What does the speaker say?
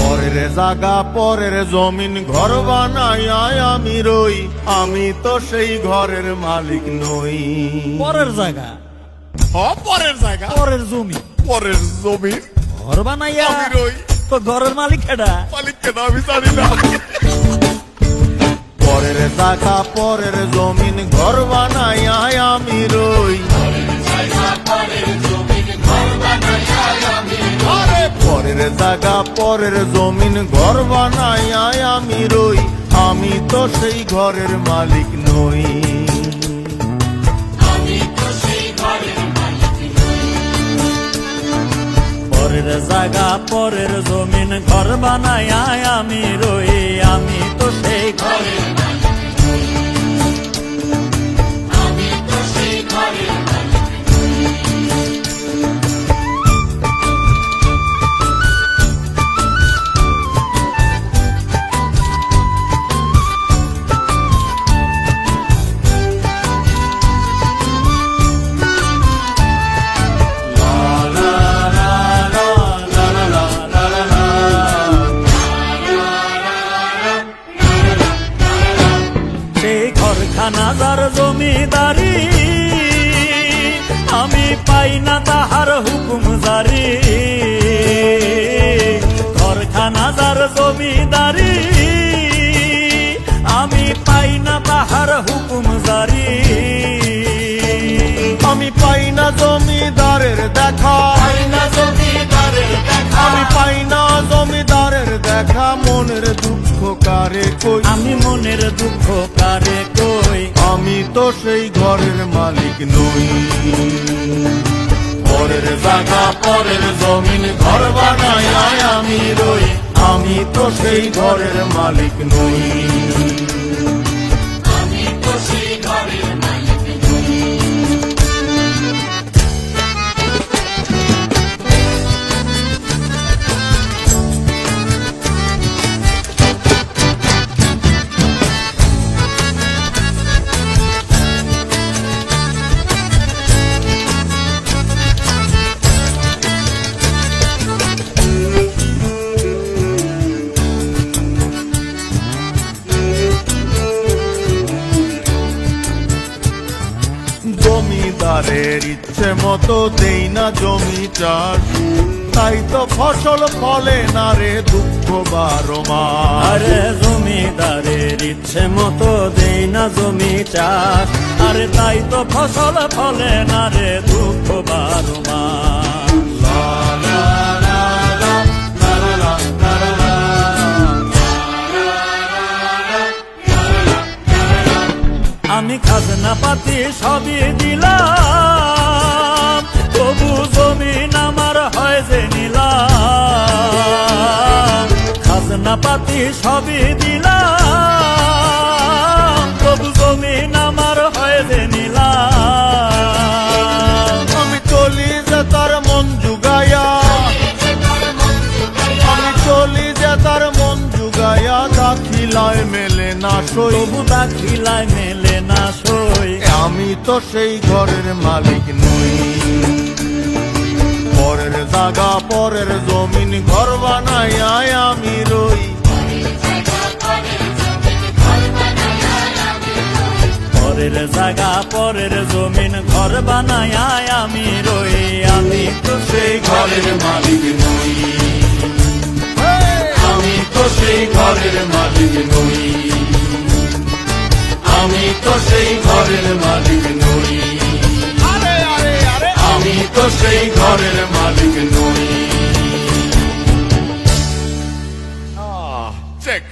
পরের জায়গা পরের জমিন ঘর বানাই আমি রই, আমি তো সেই ঘরের মালিক নই। পরের জায়গা, পরের জায়গা পরের জমি, পরের জমিন ঘর বানাইয়া আমি রই, তো ঘরের মালিক কেডা? মালিক কেন আমি জানি না। পরের জায়গা পরের জমিন ঘর বানাই আমি রই, আরে পরের জায়গা পরের জমিন ঘর বানাই আমি রই, আমি তো সেই ঘরের মালিক নই। পরের জায়গা পরের জমিন ঘর বানাইয়া আমি রই, আমি তো সেই ঘরের ঘরখানাদার জমিদারি, আমি পাই না তাহার হুকুম জারি। ঘরখানাদার জমিদারি, আমি পাই না তাহার হুকুম জারি। আমি পাই না জমিদারের দেখা, আমি পাই না জমিদারের দেখা, মনের দুঃখ কারে কই, আমি মনের দুঃখ কারে কই, আমি তো সেই ঘরের মালিক নই। পরের জায়গা পরের জমিন ঘর বানাই আমি রই, আমি তো সেই ঘরের মালিক নই। জমিদারের ইচ্ছে মতো দেই না জমি চাষ, তাই তো ফসল ফলে না রে দুঃখ 12 মাস। আরে জমিদারের ইচ্ছে মতো দেই না জমি চাষ, আরে তাই তো ফসল ফলে না রে দুঃখ 12 মাস। লা লা লা লা লা লা লা লা লা। আমি খাজনা পাতি সবই দিলাম, তবু জমিন আমার হয় যে নিলাম। খাজনা পাতি সবই দিলাম, তবু জমিন আমার হয় যে নিলাম। আমি চলি যে তার মন জুগায়া, আমি চলি যে তার মন জুগায়া, দাখিলায় মেলে না সই, তবু দাখিলায় মেলে না সই, আমি তো সেই ঘরের মালিক নই। পরের জায়গা পরের জমিন ঘর বানাই আমি রই, পরের জায়গা পরের জমিন ঘর বানায় আমি রই, আমি তো সেই ঘরের মালিক নই। আমি তো সেই ঘরের মালিক নই, আমি তো সেই ঘরের মালিক নই, আমি তো সেই ঘরের মালিক নই। চেক